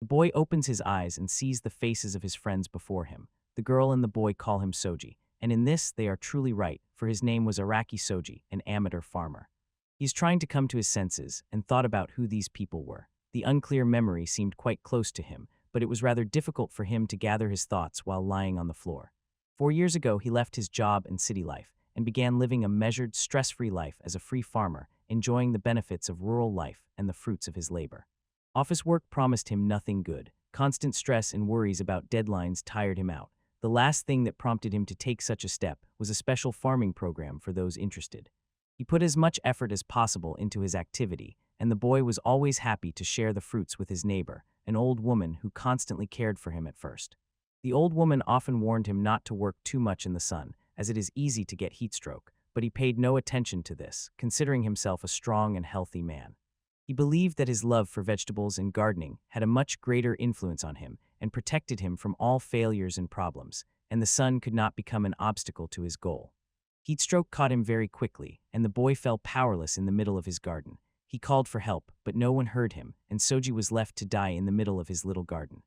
The boy opens his eyes and sees the faces of his friends before him. The girl and the boy call him Soji, and in this they are truly right, for his name was Araki Soji, an amateur farmer. He is trying to come to his senses and thought about who these people were. The unclear memory seemed quite close to him, but it was rather difficult for him to gather his thoughts while lying on the floor. 4 years ago, he left his job and city life and began living a measured, stress-free life as a free farmer, enjoying the benefits of rural life and the fruits of his labor. Office work promised him nothing good. Constant stress and worries about deadlines tired him out. The last thing that prompted him to take such a step was a special farming program for those interested. He put as much effort as possible into his activity, and the boy was always happy to share the fruits with his neighbor, an old woman who constantly cared for him at first. The old woman often warned him not to work too much in the sun, as it is easy to get heat stroke, but he paid no attention to this, considering himself a strong and healthy man. He believed that his love for vegetables and gardening had a much greater influence on him and protected him from all failures and problems, and the sun could not become an obstacle to his goal. Heatstroke caught him very quickly, and the boy fell powerless in the middle of his garden. He called for help, but no one heard him, and Soji was left to die in the middle of his little garden.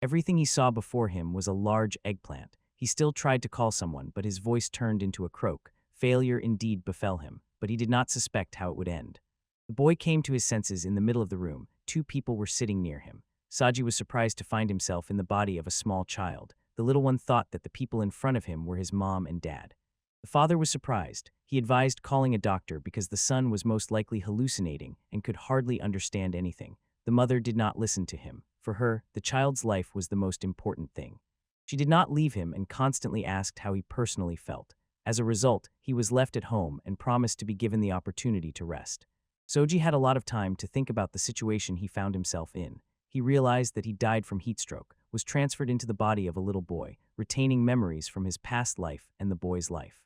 Everything he saw before him was a large eggplant. He still tried to call someone, but his voice turned into a croak. Failure indeed befell him, but he did not suspect how it would end. The boy came to his senses in the middle of the room. Two people were sitting near him. Saji was surprised to find himself in the body of a small child. The little one thought that the people in front of him were his mom and dad. The father was surprised. He advised calling a doctor because the son was most likely hallucinating and could hardly understand anything. The mother did not listen to him. For her, the child's life was the most important thing. She did not leave him and constantly asked how he personally felt. As a result, he was left at home and promised to be given the opportunity to rest. Soji had a lot of time to think about the situation he found himself in. He realized that he died from heatstroke, was transferred into the body of a little boy, retaining memories from his past life and the boy's life.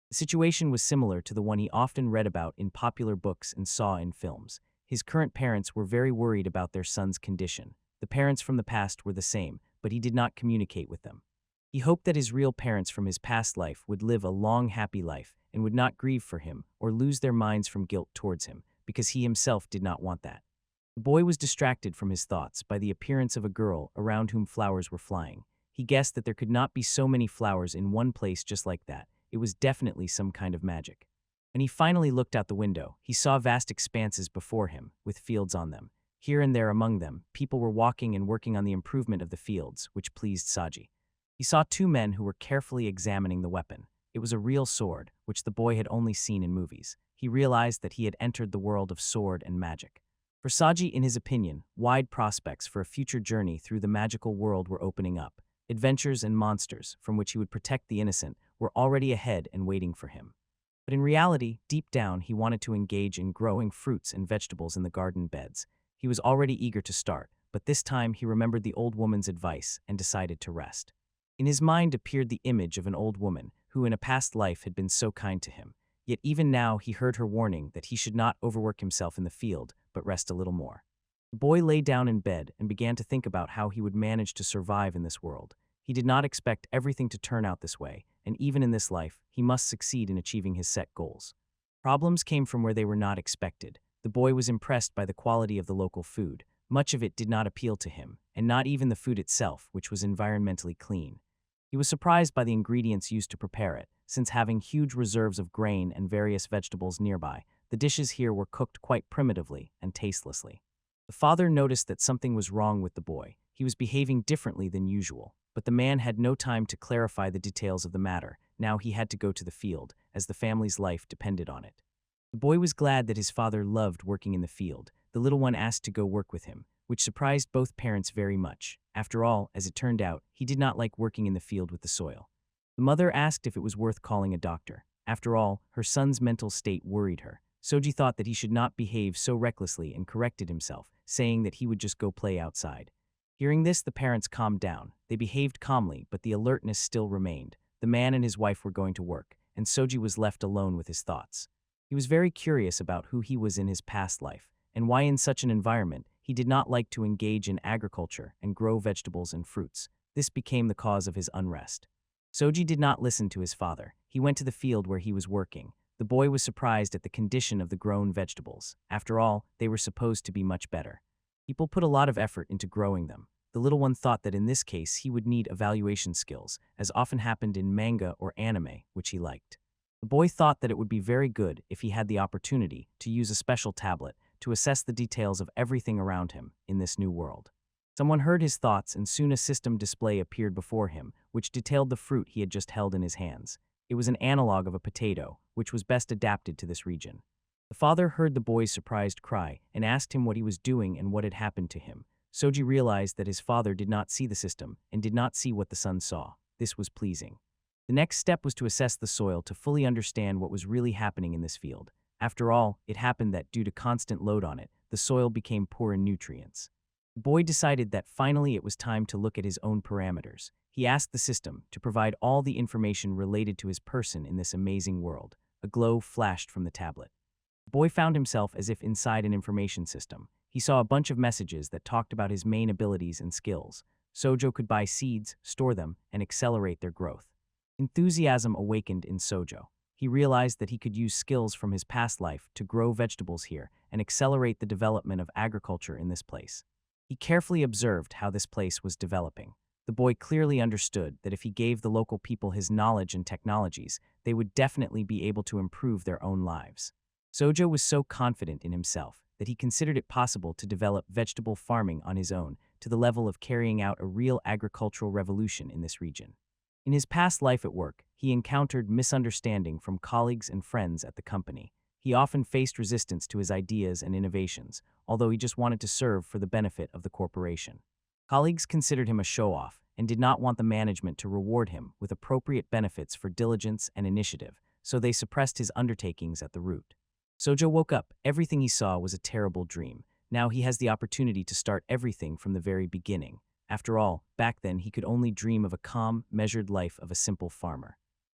The situation was similar to the one he often read about in popular books and saw in films. His current parents were very worried about their son's condition. The parents from the past were the same, but he did not communicate with them. He hoped that his real parents from his past life would live a long, happy life and would not grieve for him or lose their minds from guilt towards him, because he himself did not want that. The boy was distracted from his thoughts by the appearance of a girl around whom flowers were flying. He guessed that there could not be so many flowers in one place just like that. It was definitely some kind of magic. When he finally looked out the window, he saw vast expanses before him, with fields on them. Here and there among them, people were walking and working on the improvement of the fields, which pleased Saji. He saw two men who were carefully examining the weapon. It was a real sword, which the boy had only seen in movies. He realized that he had entered the world of sword and magic. For Saji, in his opinion, wide prospects for a future journey through the magical world were opening up. Adventures and monsters, from which he would protect the innocent, were already ahead and waiting for him. But in reality, deep down, he wanted to engage in growing fruits and vegetables in the garden beds. He was already eager to start, but this time he remembered the old woman's advice and decided to rest. In his mind appeared the image of an old woman who in a past life had been so kind to him. Yet even now he heard her warning that he should not overwork himself in the field, but rest a little more. The boy lay down in bed and began to think about how he would manage to survive in this world. He did not expect everything to turn out this way, and even in this life, he must succeed in achieving his set goals. Problems came from where they were not expected. The boy was impressed by the quality of the local food. Much of it did not appeal to him, and not even the food itself, which was environmentally clean. He was surprised by the ingredients used to prepare it, since having huge reserves of grain and various vegetables nearby, the dishes here were cooked quite primitively and tastelessly. The father noticed that something was wrong with the boy. He was behaving differently than usual, but the man had no time to clarify the details of the matter. Now he had to go to the field, as the family's life depended on it. The boy was glad that his father loved working in the field. The little one asked to go work with him, which surprised both parents very much. After all, as it turned out, he did not like working in the field with the soil. The mother asked if it was worth calling a doctor. After all, her son's mental state worried her. Soji thought that he should not behave so recklessly and corrected himself, saying that he would just go play outside. Hearing this, the parents calmed down. They behaved calmly, but the alertness still remained. The man and his wife were going to work, and Soji was left alone with his thoughts. He was very curious about who he was in his past life, and why in such an environment he did not like to engage in agriculture and grow vegetables and fruits. This became the cause of his unrest. Soji did not listen to his father. He went to the field where he was working. The boy was surprised at the condition of the grown vegetables. After all, they were supposed to be much better. People put a lot of effort into growing them. The little one thought that in this case he would need evaluation skills, as often happened in manga or anime, which he liked. The boy thought that it would be very good if he had the opportunity to use a special tablet to assess the details of everything around him in this new world. Someone heard his thoughts, and soon a system display appeared before him, which detailed the fruit he had just held in his hands. It was an analog of a potato, which was best adapted to this region. The father heard the boy's surprised cry and asked him what he was doing and what had happened to him. Soji realized that his father did not see the system and did not see what the son saw. This was pleasing. The next step was to assess the soil to fully understand what was really happening in this field. After all, it happened that due to constant load on it, the soil became poor in nutrients. The boy decided that finally it was time to look at his own parameters. He asked the system to provide all the information related to his person in this amazing world. A glow flashed from the tablet. The boy found himself as if inside an information system. He saw a bunch of messages that talked about his main abilities and skills. Sojo could buy seeds, store them, and accelerate their growth. Enthusiasm awakened in Sojo. He realized that he could use skills from his past life to grow vegetables here and accelerate the development of agriculture in this place. He carefully observed how this place was developing. The boy clearly understood that if he gave the local people his knowledge and technologies, they would definitely be able to improve their own lives. Sojo was so confident in himself that he considered it possible to develop vegetable farming on his own to the level of carrying out a real agricultural revolution in this region. In his past life at work, he encountered misunderstanding from colleagues and friends at the company. He often faced resistance to his ideas and innovations, although he just wanted to serve for the benefit of the corporation. Colleagues considered him a show-off and did not want the management to reward him with appropriate benefits for diligence and initiative, so they suppressed his undertakings at the root. Sojo woke up. Everything he saw was a terrible dream. Now he has the opportunity to start everything from the very beginning. After all, back then he could only dream of a calm, measured life of a simple farmer.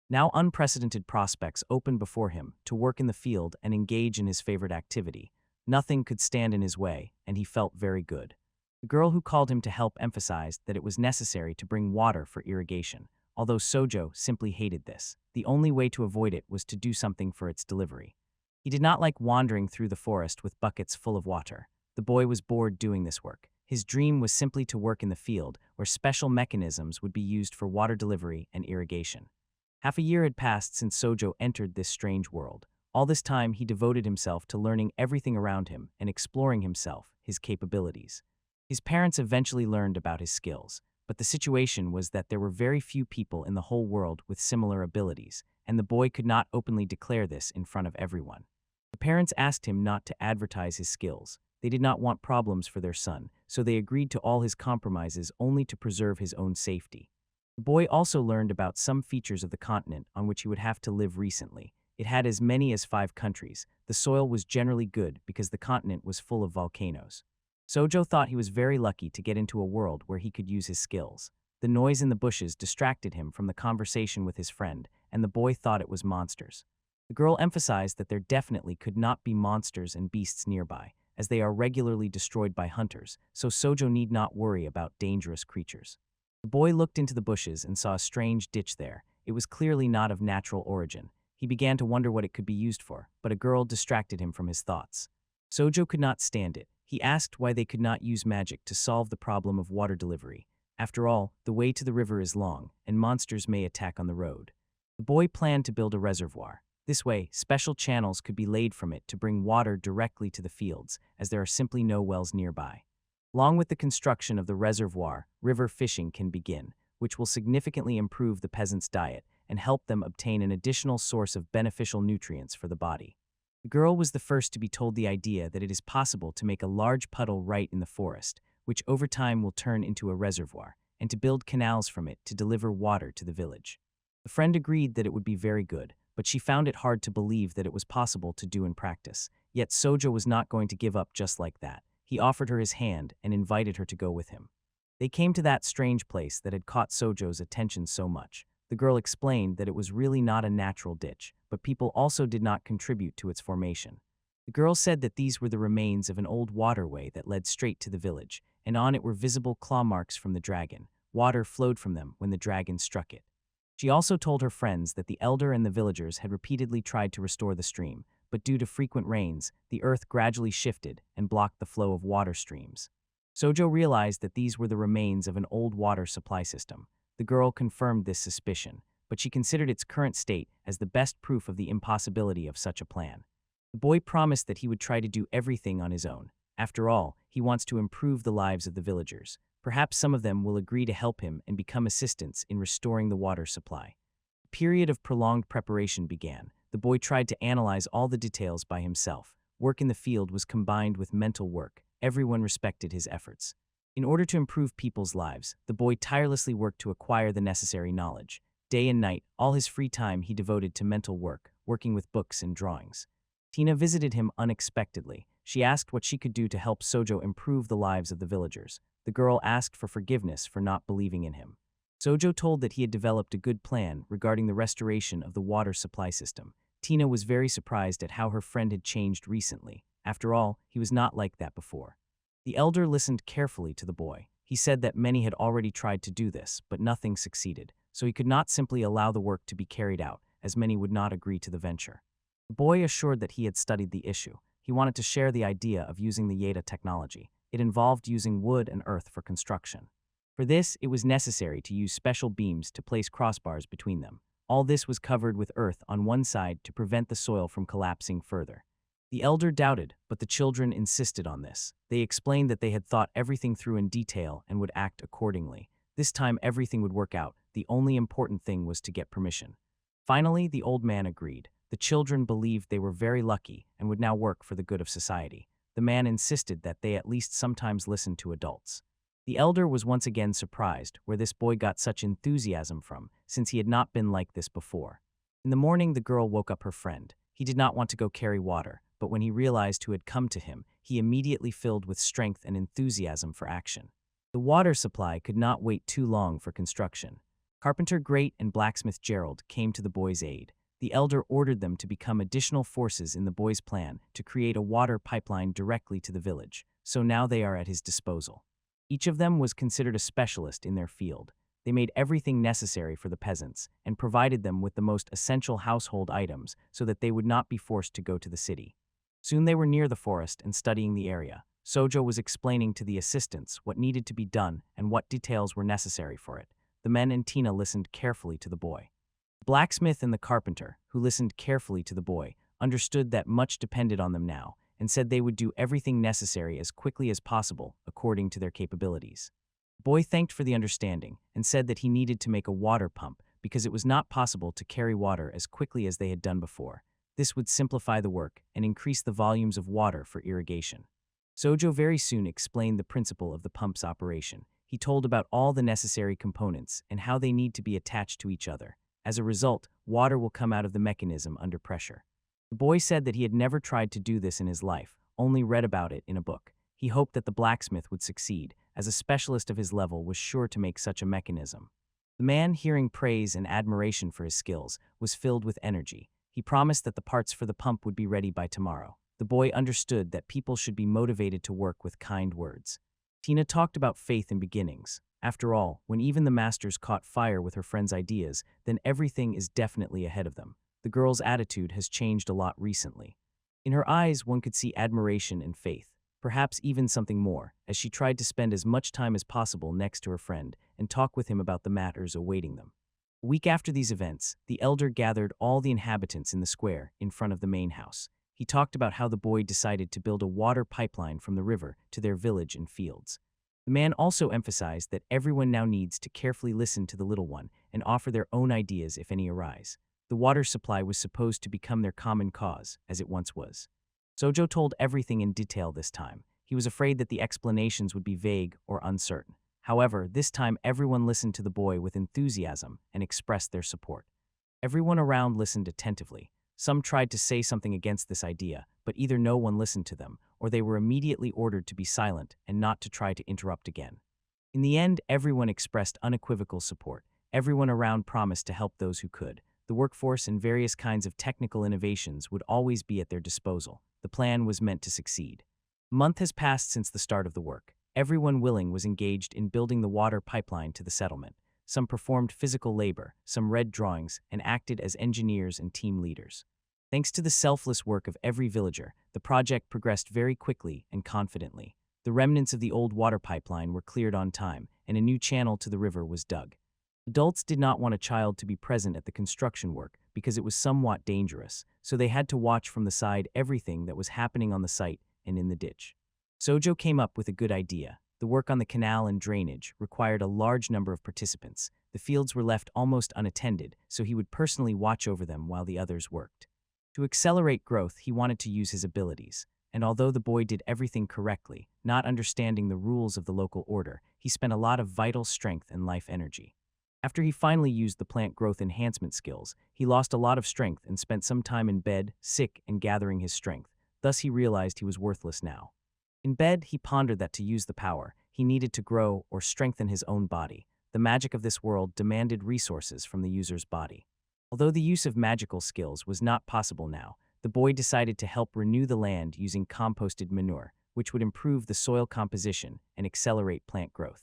Now unprecedented prospects opened before him to work in the field and engage in his favorite activity. Nothing could stand in his way, and he felt very good. The girl who called him to help emphasized that it was necessary to bring water for irrigation, although Sojo simply hated this. The only way to avoid it was to do something for its delivery. He did not like wandering through the forest with buckets full of water. The boy was bored doing this work. His dream was simply to work in the field, where special mechanisms would be used for water delivery and irrigation. Half a year had passed since Sojo entered this strange world. All this time, he devoted himself to learning everything around him and exploring himself, his capabilities. His parents eventually learned about his skills, but the situation was that there were very few people in the whole world with similar abilities, and the boy could not openly declare this in front of everyone. The parents asked him not to advertise his skills. They did not want problems for their son, so they agreed to all his compromises only to preserve his own safety. The boy also learned about some features of the continent on which he would have to live recently. It had as many as 5 countries. The soil was generally good because the continent was full of volcanoes. Sojo thought he was very lucky to get into a world where he could use his skills. The noise in the bushes distracted him from the conversation with his friend, and the boy thought it was monsters. The girl emphasized that there definitely could not be monsters and beasts nearby, as they are regularly destroyed by hunters, so Sojo need not worry about dangerous creatures. The boy looked into the bushes and saw a strange ditch there. It was clearly not of natural origin. He began to wonder what it could be used for, but a girl distracted him from his thoughts. Sojo could not stand it. He asked why they could not use magic to solve the problem of water delivery. After all, the way to the river is long, and monsters may attack on the road. The boy planned to build a reservoir. This way, special channels could be laid from it to bring water directly to the fields, as there are simply no wells nearby. Along with the construction of the reservoir, river fishing can begin, which will significantly improve the peasants' diet and help them obtain an additional source of beneficial nutrients for the body. The girl was the first to be told the idea that it is possible to make a large puddle right in the forest, which over time will turn into a reservoir, and to build canals from it to deliver water to the village. The friend agreed that it would be very good, but she found it hard to believe that it was possible to do in practice. Yet Sojo was not going to give up just like that. He offered her his hand and invited her to go with him. They came to that strange place that had caught Sojo's attention so much. The girl explained that it was really not a natural ditch, but people also did not contribute to its formation. The girl said that these were the remains of an old waterway that led straight to the village, and on it were visible claw marks from the dragon. Water flowed from them when the dragon struck it. She also told her friends that the elder and the villagers had repeatedly tried to restore the stream, but due to frequent rains, the earth gradually shifted and blocked the flow of water streams. Sojo realized that these were the remains of an old water supply system. The girl confirmed this suspicion, but she considered its current state as the best proof of the impossibility of such a plan. The boy promised that he would try to do everything on his own. After all, he wants to improve the lives of the villagers. Perhaps some of them will agree to help him and become assistants in restoring the water supply. A period of prolonged preparation began. The boy tried to analyze all the details by himself. Work in the field was combined with mental work. Everyone respected his efforts. In order to improve people's lives, the boy tirelessly worked to acquire the necessary knowledge. Day and night, all his free time he devoted to mental work, working with books and drawings. Tina visited him unexpectedly. She asked what she could do to help Sojo improve the lives of the villagers. The girl asked for forgiveness for not believing in him. Sojo told that he had developed a good plan regarding the restoration of the water supply system. Tina was very surprised at how her friend had changed recently. After all, he was not like that before. The elder listened carefully to the boy. He said that many had already tried to do this, but nothing succeeded, so he could not simply allow the work to be carried out, as many would not agree to the venture. The boy assured that he had studied the issue. He wanted to share the idea of using the Yada technology. It involved using wood and earth for construction. For this, it was necessary to use special beams to place crossbars between them. All this was covered with earth on one side to prevent the soil from collapsing further. The elder doubted, but the children insisted on this. They explained that they had thought everything through in detail and would act accordingly. This time everything would work out. The only important thing was to get permission. Finally, the old man agreed. The children believed they were very lucky and would now work for the good of society. The man insisted that they at least sometimes listen to adults. The elder was once again surprised where this boy got such enthusiasm from, since he had not been like this before. In the morning, the girl woke up her friend. He did not want to go carry water, but when he realized who had come to him, he immediately filled with strength and enthusiasm for action. The water supply could not wait too long for construction. Carpenter Great and blacksmith Gerald came to the boy's aid. The elder ordered them to become additional forces in the boy's plan to create a water pipeline directly to the village, so now they are at his disposal. Each of them was considered a specialist in their field. They made everything necessary for the peasants and provided them with the most essential household items so that they would not be forced to go to the city. Soon they were near the forest and studying the area. Sojo was explaining to the assistants what needed to be done and what details were necessary for it. The men and Tina listened carefully to the boy. The blacksmith and the carpenter, who listened carefully to the boy, understood that much depended on them now and said they would do everything necessary as quickly as possible according to their capabilities. The boy thanked for the understanding and said that he needed to make a water pump because it was not possible to carry water as quickly as they had done before. This would simplify the work and increase the volumes of water for irrigation. Sojo very soon explained the principle of the pump's operation. He told about all the necessary components and how they need to be attached to each other. As a result, water will come out of the mechanism under pressure. The boy said that he had never tried to do this in his life, only read about it in a book. He hoped that the blacksmith would succeed, as a specialist of his level was sure to make such a mechanism. The man, hearing praise and admiration for his skills, was filled with energy. He promised that the parts for the pump would be ready by tomorrow. The boy understood that people should be motivated to work with kind words. Tina talked about faith and beginnings. After all, when even the masters caught fire with her friend's ideas, then everything is definitely ahead of them. The girl's attitude has changed a lot recently. In her eyes, one could see admiration and faith, perhaps even something more, as she tried to spend as much time as possible next to her friend and talk with him about the matters awaiting them. A week after these events, the elder gathered all the inhabitants in the square in front of the main house. He talked about how the boy decided to build a water pipeline from the river to their village and fields. The man also emphasized that everyone now needs to carefully listen to the little one and offer their own ideas if any arise. The water supply was supposed to become their common cause, as it once was. Sojo told everything in detail this time. He was afraid that the explanations would be vague or uncertain. However, this time everyone listened to the boy with enthusiasm and expressed their support. Everyone around listened attentively. Some tried to say something against this idea, but either no one listened to them, or they were immediately ordered to be silent and not to try to interrupt again. In the end, everyone expressed unequivocal support. Everyone around promised to help those who could. The workforce and various kinds of technical innovations would always be at their disposal. The plan was meant to succeed. A month has passed since the start of the work. Everyone willing was engaged in building the water pipeline to the settlement. Some performed physical labor, some read drawings, and acted as engineers and team leaders. Thanks to the selfless work of every villager, the project progressed very quickly and confidently. The remnants of the old water pipeline were cleared on time, and a new channel to the river was dug. Adults did not want a child to be present at the construction work because it was somewhat dangerous, so they had to watch from the side everything that was happening on the site and in the ditch. Sojo came up with a good idea. The work on the canal and drainage required a large number of participants. The fields were left almost unattended, so he would personally watch over them while the others worked. To accelerate growth, he wanted to use his abilities, and although the boy did everything correctly, not understanding the rules of the local order, he spent a lot of vital strength and life energy. After he finally used the plant growth enhancement skills, he lost a lot of strength and spent some time in bed, sick and gathering his strength. Thus he realized he was worthless now. In bed, he pondered that to use the power, he needed to grow or strengthen his own body. The magic of this world demanded resources from the user's body. Although the use of magical skills was not possible now, the boy decided to help renew the land using composted manure, which would improve the soil composition and accelerate plant growth.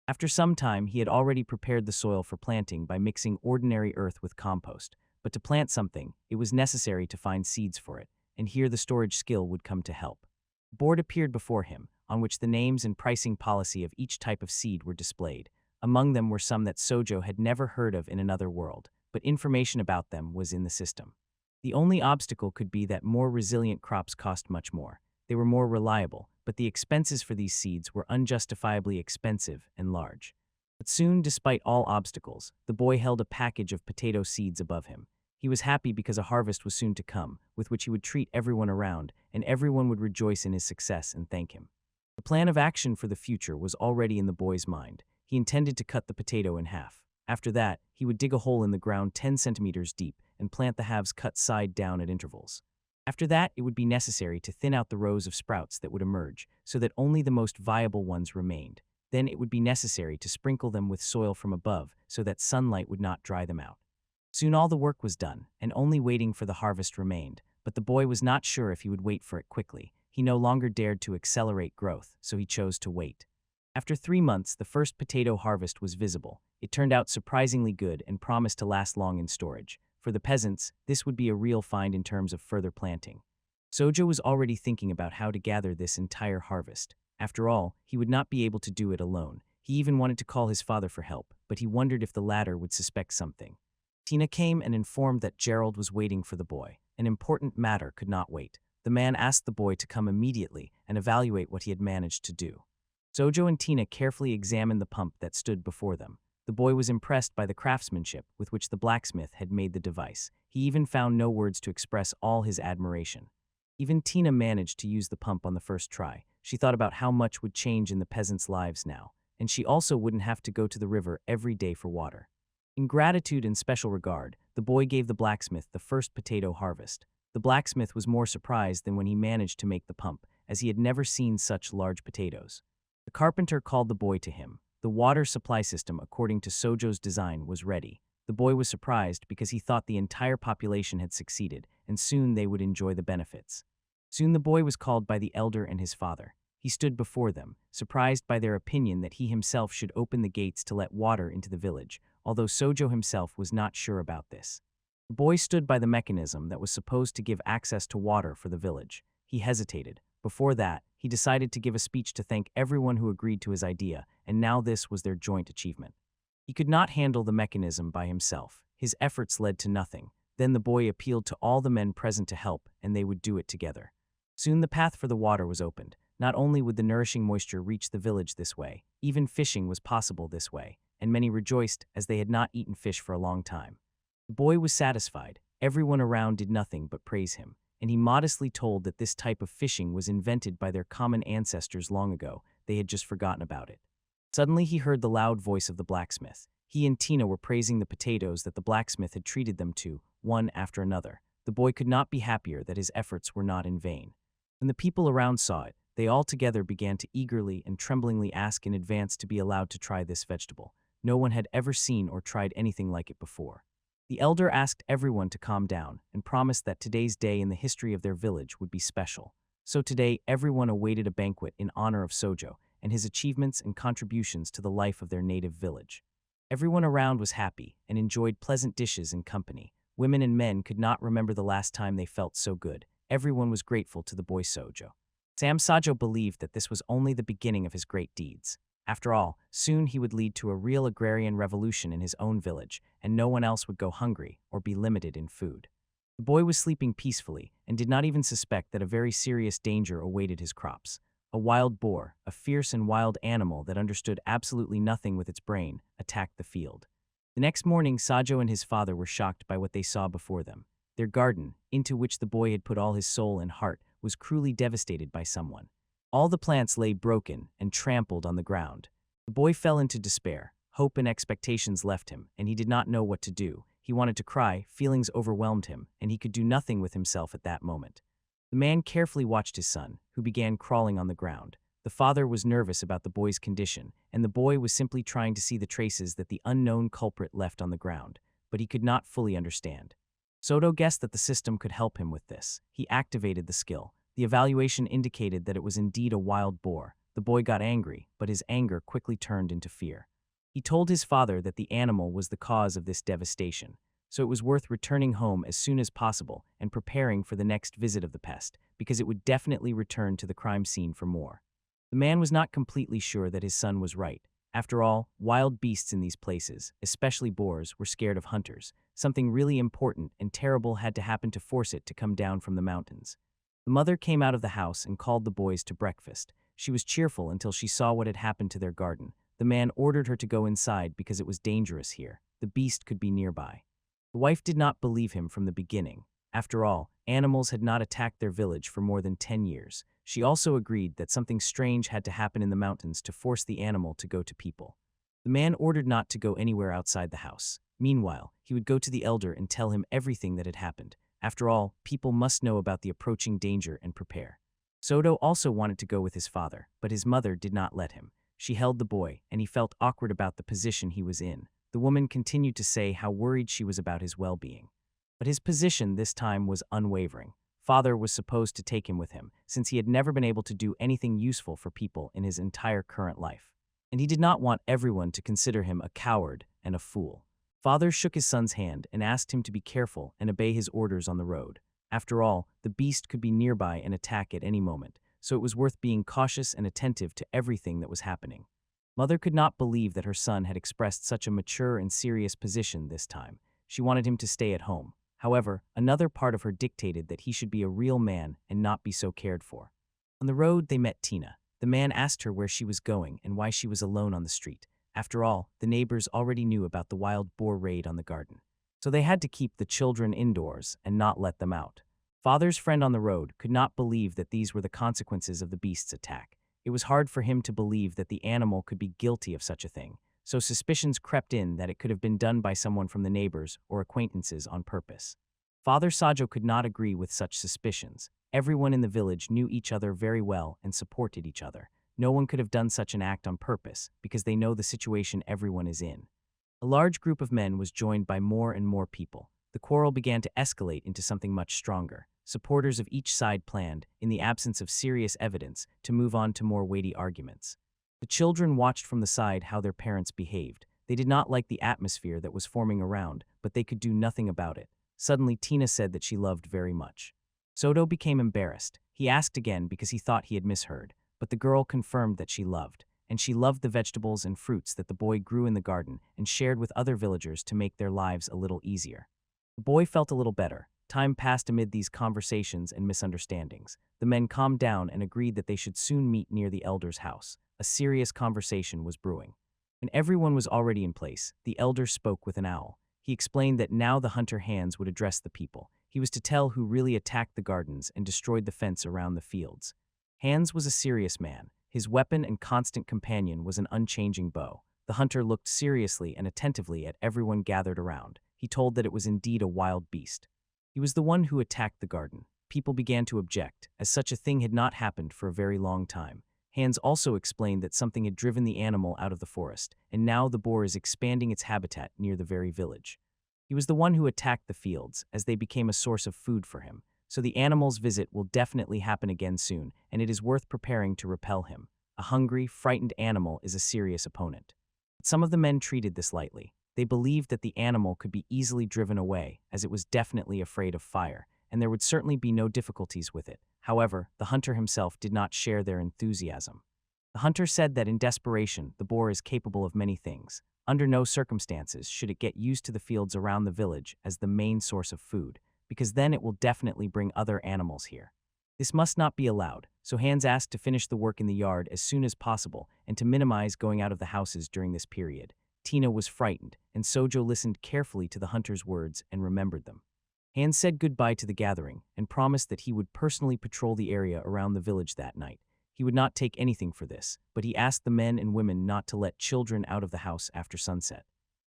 After some time, he had already prepared the soil for planting by mixing ordinary earth with compost. But to plant something, it was necessary to find seeds for it, and here the storage skill would come to help. A board appeared before him, on which the names and pricing policy of each type of seed were displayed. Among them were some that Sojo had never heard of in another world, but information about them was in the system. The only obstacle could be that more resilient crops cost much more. They were more reliable, but the expenses for these seeds were unjustifiably expensive and large. But soon, despite all obstacles, the boy held a package of potato seeds above him. He was happy because a harvest was soon to come, with which he would treat everyone around, and everyone would rejoice in his success and thank him. The plan of action for the future was already in the boy's mind. He intended to cut the potato in half. After that, he would dig a hole in the ground 10 centimeters deep and plant the halves cut side down at intervals. After that, it would be necessary to thin out the rows of sprouts that would emerge so that only the most viable ones remained. Then it would be necessary to sprinkle them with soil from above so that sunlight would not dry them out. Soon all the work was done, and only waiting for the harvest remained, but the boy was not sure if he would wait for it quickly. He no longer dared to accelerate growth, so he chose to wait. After 3 months, the first potato harvest was visible. It turned out surprisingly good and promised to last long in storage. For the peasants, this would be a real find in terms of further planting. Sojo was already thinking about how to gather this entire harvest. After all, he would not be able to do it alone. He even wanted to call his father for help, but he wondered if the latter would suspect something. Tina came and informed that Gerald was waiting for the boy. An important matter could not wait. The man asked the boy to come immediately and evaluate what he had managed to do. Sojo and Tina carefully examined the pump that stood before them. The boy was impressed by the craftsmanship with which the blacksmith had made the device. He even found no words to express all his admiration. Even Tina managed to use the pump on the first try. She thought about how much would change in the peasants' lives now, and she also wouldn't have to go to the river every day for water. In gratitude and special regard, the boy gave the blacksmith the first potato harvest. The blacksmith was more surprised than when he managed to make the pump, as he had never seen such large potatoes. The carpenter called the boy to him. The water supply system, according to Sojo's design, was ready. The boy was surprised because he thought the entire population had succeeded, and soon they would enjoy the benefits. Soon the boy was called by the elder and his father. He stood before them, surprised by their opinion that he himself should open the gates to let water into the village, although Sojo himself was not sure about this. The boy stood by the mechanism that was supposed to give access to water for the village. He hesitated. Before that, he decided to give a speech to thank everyone who agreed to his idea, and now this was their joint achievement. He could not handle the mechanism by himself. His efforts led to nothing. Then the boy appealed to all the men present to help, and they would do it together. Soon the path for the water was opened. Not only would the nourishing moisture reach the village this way, even fishing was possible this way, and many rejoiced as they had not eaten fish for a long time. The boy was satisfied. Everyone around did nothing but praise him, and he modestly told that this type of fishing was invented by their common ancestors long ago. They had just forgotten about it. Suddenly he heard the loud voice of the blacksmith. He and Tina were praising the potatoes that the blacksmith had treated them to, one after another. The boy could not be happier that his efforts were not in vain. When the people around saw it, they all together began to eagerly and tremblingly ask in advance to be allowed to try this vegetable. No one had ever seen or tried anything like it before. The elder asked everyone to calm down and promised that today's day in the history of their village would be special. So today, everyone awaited a banquet in honor of Sojo and his achievements and contributions to the life of their native village. Everyone around was happy and enjoyed pleasant dishes and company. Women and men could not remember the last time they felt so good. Everyone was grateful to the boy Sojo. Sam Sajo believed that this was only the beginning of his great deeds. After all, soon he would lead to a real agrarian revolution in his own village, and no one else would go hungry or be limited in food. The boy was sleeping peacefully and did not even suspect that a very serious danger awaited his crops. A wild boar, a fierce and wild animal that understood absolutely nothing with its brain, attacked the field. The next morning, Sajo and his father were shocked by what they saw before them. Their garden, into which the boy had put all his soul and heart, was cruelly devastated by someone. All the plants lay broken and trampled on the ground. The boy fell into despair. Hope and expectations left him, and he did not know what to do. He wanted to cry, feelings overwhelmed him, and he could do nothing with himself at that moment. The man carefully watched his son, who began crawling on the ground. The father was nervous about the boy's condition, and the boy was simply trying to see the traces that the unknown culprit left on the ground, but he could not fully understand. Soto guessed that the system could help him with this. He activated the skill. The evaluation indicated that it was indeed a wild boar. The boy got angry, but his anger quickly turned into fear. He told his father that the animal was the cause of this devastation, so it was worth returning home as soon as possible and preparing for the next visit of the pest, because it would definitely return to the crime scene for more. The man was not completely sure that his son was right. After all, wild beasts in these places, especially boars, were scared of hunters. Something really important and terrible had to happen to force it to come down from the mountains. The mother came out of the house and called the boys to breakfast. She was cheerful until she saw what had happened to their garden. The man ordered her to go inside because it was dangerous here. The beast could be nearby. The wife did not believe him from the beginning. After all, animals had not attacked their village for more than 10 years. She also agreed that something strange had to happen in the mountains to force the animal to go to people. The man ordered not to go anywhere outside the house. Meanwhile, he would go to the elder and tell him everything that had happened. After all, people must know about the approaching danger and prepare. Soto also wanted to go with his father, but his mother did not let him. She held the boy, and he felt awkward about the position he was in. The woman continued to say how worried she was about his well-being. But his position this time was unwavering. Father was supposed to take him with him, since he had never been able to do anything useful for people in his entire current life. And he did not want everyone to consider him a coward and a fool. Father shook his son's hand and asked him to be careful and obey his orders on the road. After all, the beast could be nearby and attack at any moment, so it was worth being cautious and attentive to everything that was happening. Mother could not believe that her son had expressed such a mature and serious position this time. She wanted him to stay at home. However, another part of her dictated that he should be a real man and not be so cared for. On the road, they met Tina. The man asked her where she was going and why she was alone on the street. After all, the neighbors already knew about the wild boar raid on the garden, so they had to keep the children indoors and not let them out. Father's friend on the road could not believe that these were the consequences of the beast's attack. It was hard for him to believe that the animal could be guilty of such a thing, so suspicions crept in that it could have been done by someone from the neighbors or acquaintances on purpose. Father Sajo could not agree with such suspicions. Everyone in the village knew each other very well and supported each other. No one could have done such an act on purpose because they know the situation everyone is in. A large group of men was joined by more and more people. The quarrel began to escalate into something much stronger. Supporters of each side planned, in the absence of serious evidence, to move on to more weighty arguments. The children watched from the side how their parents behaved. They did not like the atmosphere that was forming around, but they could do nothing about it. Suddenly, Tina said that she loved very much. Soto became embarrassed. He asked again because he thought he had misheard, but the girl confirmed that she loved, and she loved the vegetables and fruits that the boy grew in the garden and shared with other villagers to make their lives a little easier. The boy felt a little better. Time passed amid these conversations and misunderstandings. The men calmed down and agreed that they should soon meet near the elder's house. A serious conversation was brewing. When everyone was already in place, the elder spoke with an owl. He explained that now the hunter Hans would address the people. He was to tell who really attacked the gardens and destroyed the fence around the fields. Hans was a serious man. His weapon and constant companion was an unchanging bow. The hunter looked seriously and attentively at everyone gathered around. He told that it was indeed a wild beast. He was the one who attacked the garden. People began to object, as such a thing had not happened for a very long time. Hans also explained that something had driven the animal out of the forest, and now the boar is expanding its habitat near the very village. He was the one who attacked the fields, as they became a source of food for him, so the animal's visit will definitely happen again soon, and it is worth preparing to repel him. A hungry, frightened animal is a serious opponent. But some of the men treated this lightly. They believed that the animal could be easily driven away, as it was definitely afraid of fire, and there would certainly be no difficulties with it. However, the hunter himself did not share their enthusiasm. The hunter said that in desperation, the boar is capable of many things. Under no circumstances should it get used to the fields around the village as the main source of food, because then it will definitely bring other animals here. This must not be allowed, so Hans asked to finish the work in the yard as soon as possible and to minimize going out of the houses during this period. Tina was frightened, and Sojo listened carefully to the hunter's words and remembered them. Hans said goodbye to the gathering and promised that he would personally patrol the area around the village that night. He would not take anything for this, but he asked the men and women not to let children out of the house after sunset.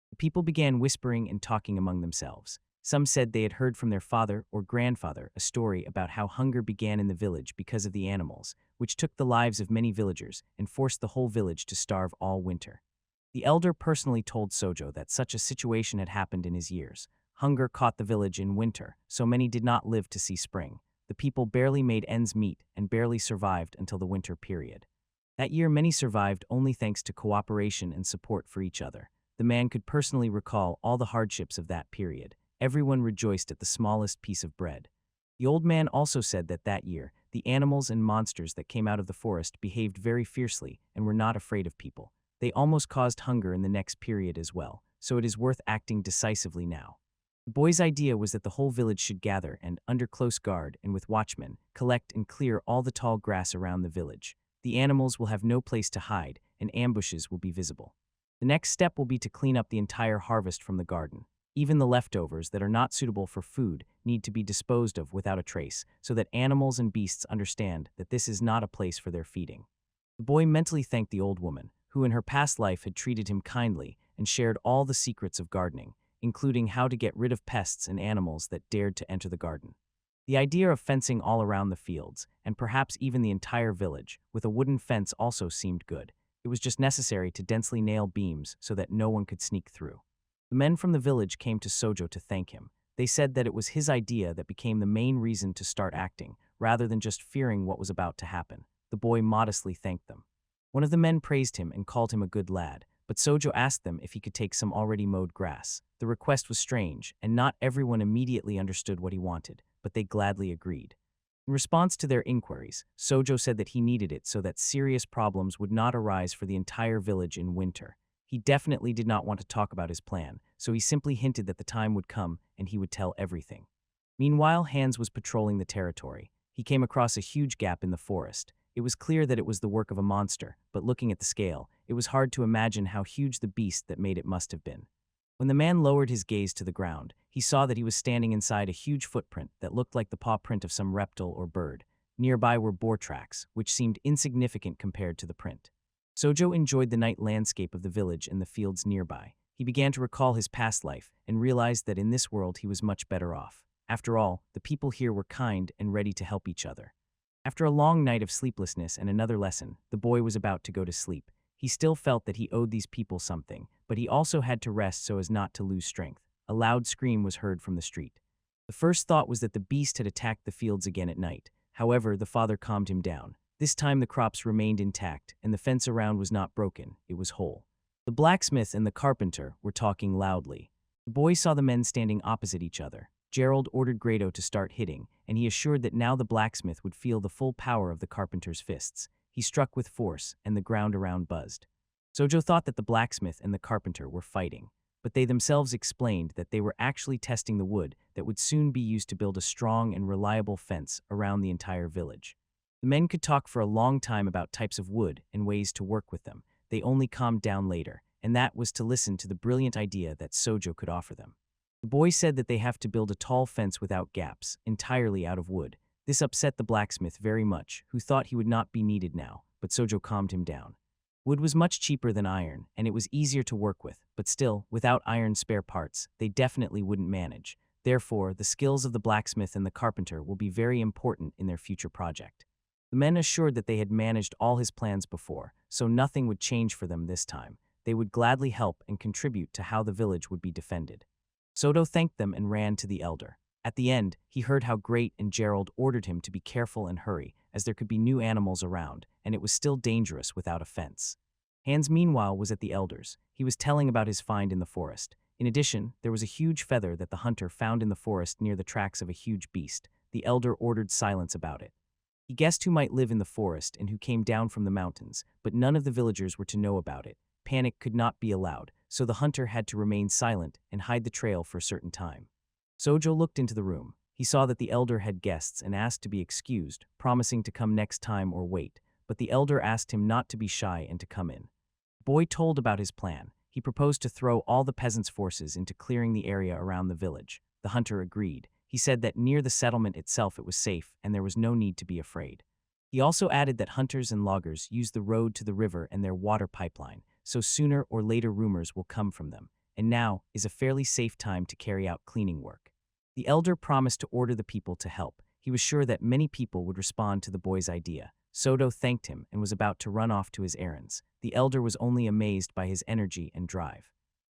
The people began whispering and talking among themselves. Some said they had heard from their father or grandfather a story about how hunger began in the village because of the animals, which took the lives of many villagers and forced the whole village to starve all winter. The elder personally told Sojo that such a situation had happened in his years. Hunger caught the village in winter, so many did not live to see spring. The people barely made ends meet and barely survived until the winter period. That year many survived only thanks to cooperation and support for each other. The man could personally recall all the hardships of that period. Everyone rejoiced at the smallest piece of bread. The old man also said that that year, the animals and monsters that came out of the forest behaved very fiercely and were not afraid of people. They almost caused hunger in the next period as well, so it is worth acting decisively now. The boy's idea was that the whole village should gather and, under close guard and with watchmen, collect and clear all the tall grass around the village. The animals will have no place to hide, and ambushes will be visible. The next step will be to clean up the entire harvest from the garden. Even the leftovers that are not suitable for food need to be disposed of without a trace, so that animals and beasts understand that this is not a place for their feeding. The boy mentally thanked the old woman, who in her past life had treated him kindly and shared all the secrets of gardening, including how to get rid of pests and animals that dared to enter the garden. The idea of fencing all around the fields, and perhaps even the entire village, with a wooden fence also seemed good. It was just necessary to densely nail beams so that no one could sneak through. The men from the village came to Sojo to thank him. They said that it was his idea that became the main reason to start acting, rather than just fearing what was about to happen. The boy modestly thanked them. One of the men praised him and called him a good lad, but Sojo asked them if he could take some already mowed grass. The request was strange, and not everyone immediately understood what he wanted, but they gladly agreed. In response to their inquiries, Sojo said that he needed it so that serious problems would not arise for the entire village in winter. He definitely did not want to talk about his plan, so he simply hinted that the time would come and he would tell everything. Meanwhile, Hans was patrolling the territory. He came across a huge gap in the forest. It was clear that it was the work of a monster, but looking at the scale, it was hard to imagine how huge the beast that made it must have been. When the man lowered his gaze to the ground, he saw that he was standing inside a huge footprint that looked like the paw print of some reptile or bird. Nearby were boar tracks, which seemed insignificant compared to the print. Sojo enjoyed the night landscape of the village and the fields nearby. He began to recall his past life and realized that in this world he was much better off. After all, the people here were kind and ready to help each other. After a long night of sleeplessness and another lesson, the boy was about to go to sleep. He still felt that he owed these people something, but he also had to rest so as not to lose strength. A loud scream was heard from the street. The first thought was that the beast had attacked the fields again at night. However, the father calmed him down. This time the crops remained intact, and the fence around was not broken, it was whole. The blacksmith and the carpenter were talking loudly. The boy saw the men standing opposite each other. Gerald ordered Grado to start hitting, and he assured that now the blacksmith would feel the full power of the carpenter's fists. He struck with force, and the ground around buzzed. Sojo thought that the blacksmith and the carpenter were fighting, but they themselves explained that they were actually testing the wood that would soon be used to build a strong and reliable fence around the entire village. The men could talk for a long time about types of wood and ways to work with them. They only calmed down later, and that was to listen to the brilliant idea that Sojo could offer them. The boy said that they have to build a tall fence without gaps, entirely out of wood. This upset the blacksmith very much, who thought he would not be needed now, but Sojo calmed him down. Wood was much cheaper than iron, and it was easier to work with, but still, without iron spare parts, they definitely wouldn't manage. Therefore, the skills of the blacksmith and the carpenter will be very important in their future project. The men assured that they had managed all his plans before, so nothing would change for them this time. They would gladly help and contribute to how the village would be defended. Soto thanked them and ran to the elder. At the end, he heard how Great and Gerald ordered him to be careful and hurry, as there could be new animals around, and it was still dangerous without a fence. Hans, meanwhile, was at the elder's. He was telling about his find in the forest. In addition, there was a huge feather that the hunter found in the forest near the tracks of a huge beast. The elder ordered silence about it. He guessed who might live in the forest and who came down from the mountains, but none of the villagers were to know about it. Panic could not be allowed, so the hunter had to remain silent and hide the trail for a certain time. Sojo looked into the room. He saw that the elder had guests and asked to be excused, promising to come next time or wait, but the elder asked him not to be shy and to come in. The boy told about his plan. He proposed to throw all the peasants' forces into clearing the area around the village. The hunter agreed. He said that near the settlement itself it was safe and there was no need to be afraid. He also added that hunters and loggers use the road to the river and their water pipeline, so sooner or later rumors will come from them, and now is a fairly safe time to carry out cleaning work. The elder promised to order the people to help. He was sure that many people would respond to the boy's idea. Soto thanked him and was about to run off to his errands. The elder was only amazed by his energy and drive.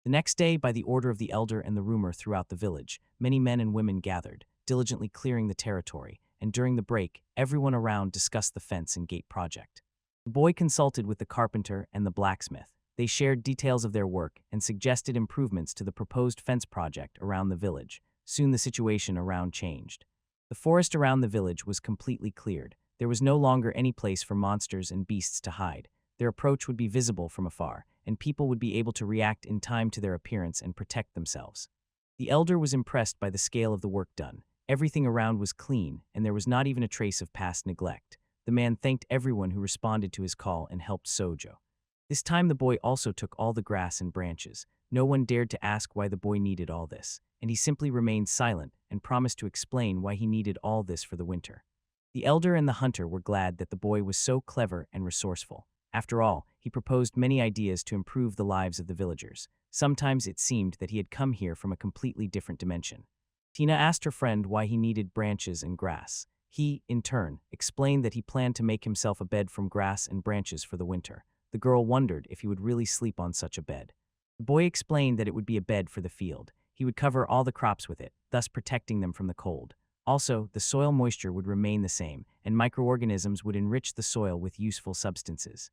The next day, by the order of the elder and the rumor throughout the village, many men and women gathered, diligently clearing the territory, and during the break, everyone around discussed the fence and gate project. The boy consulted with the carpenter and the blacksmith. They shared details of their work and suggested improvements to the proposed fence project around the village. Soon the situation around changed. The forest around the village was completely cleared. There was no longer any place for monsters and beasts to hide. Their approach would be visible from afar, and people would be able to react in time to their appearance and protect themselves. The elder was impressed by the scale of the work done. Everything around was clean, and there was not even a trace of past neglect. The man thanked everyone who responded to his call and helped Sojo. This time the boy also took all the grass and branches. No one dared to ask why the boy needed all this, and he simply remained silent and promised to explain why he needed all this for the winter. The elder and the hunter were glad that the boy was so clever and resourceful. After all, he proposed many ideas to improve the lives of the villagers. Sometimes it seemed that he had come here from a completely different dimension. Tina asked her friend why he needed branches and grass. He, in turn, explained that he planned to make himself a bed from grass and branches for the winter. The girl wondered if he would really sleep on such a bed. The boy explained that it would be a bed for the field. He would cover all the crops with it, thus protecting them from the cold. Also, the soil moisture would remain the same, and microorganisms would enrich the soil with useful substances.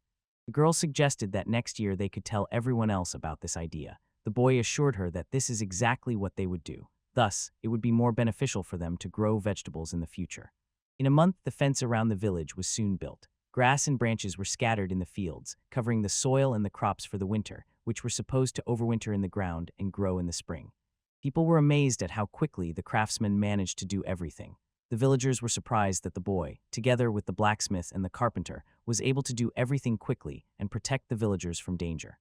The girl suggested that next year they could tell everyone else about this idea. The boy assured her that this is exactly what they would do. Thus, it would be more beneficial for them to grow vegetables in the future. In a month, the fence around the village was soon built. Grass and branches were scattered in the fields, covering the soil and the crops for the winter, which were supposed to overwinter in the ground and grow in the spring. People were amazed at how quickly the craftsmen managed to do everything. The villagers were surprised that the boy, together with the blacksmith and the carpenter, was able to do everything quickly and protect the villagers from danger.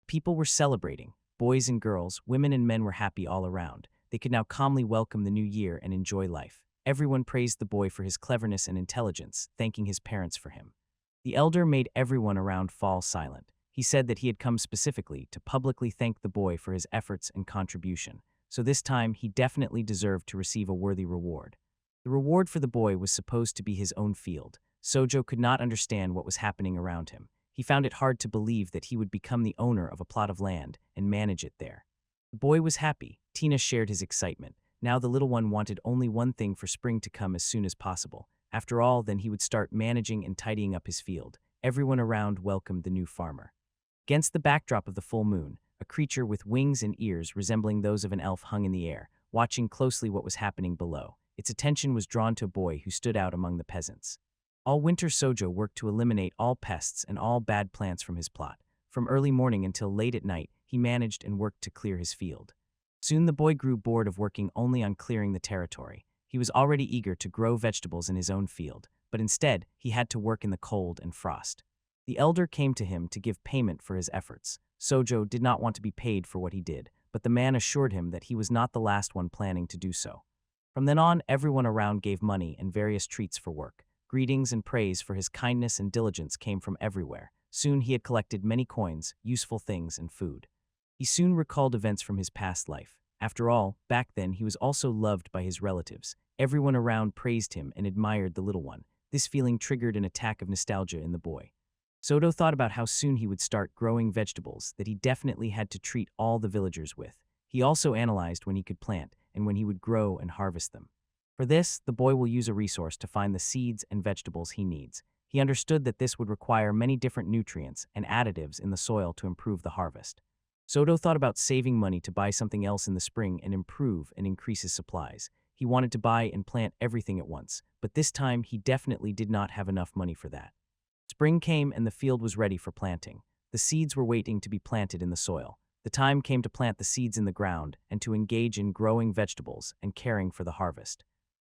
People were celebrating. Boys and girls, women and men were happy all around. They could now calmly welcome the new year and enjoy life. Everyone praised the boy for his cleverness and intelligence, thanking his parents for him. The elder made everyone around fall silent. He said that he had come specifically to publicly thank the boy for his efforts and contribution, so this time he definitely deserved to receive a worthy reward. The reward for the boy was supposed to be his own field. Sojo could not understand what was happening around him. He found it hard to believe that he would become the owner of a plot of land and manage it there. The boy was happy. Tina shared his excitement. Now the little one wanted only one thing for spring to come as soon as possible. After all, then he would start managing and tidying up his field. Everyone around welcomed the new farmer. Against the backdrop of the full moon, a creature with wings and ears resembling those of an elf hung in the air, watching closely what was happening below. Its attention was drawn to a boy who stood out among the peasants. All winter Sojo worked to eliminate all pests and all bad plants from his plot. From early morning until late at night, he managed and worked to clear his field. Soon the boy grew bored of working only on clearing the territory. He was already eager to grow vegetables in his own field, but instead, he had to work in the cold and frost. The elder came to him to give payment for his efforts. Sojo did not want to be paid for what he did, but the man assured him that he was not the last one planning to do so. From then on, everyone around gave money and various treats for work. Greetings and praise for his kindness and diligence came from everywhere. Soon he had collected many coins, useful things, and food. He soon recalled events from his past life. After all, back then he was also loved by his relatives. Everyone around praised him and admired the little one. This feeling triggered an attack of nostalgia in the boy. Soto thought about how soon he would start growing vegetables that he definitely had to treat all the villagers with. He also analyzed when he could plant and when he would grow and harvest them. For this, the boy will use a resource to find the seeds and vegetables he needs. He understood that this would require many different nutrients and additives in the soil to improve the harvest. Soto thought about saving money to buy something else in the spring and improve and increase his supplies. He wanted to buy and plant everything at once, but this time he definitely did not have enough money for that. Spring came and the field was ready for planting. The seeds were waiting to be planted in the soil. The time came to plant the seeds in the ground and to engage in growing vegetables and caring for the harvest.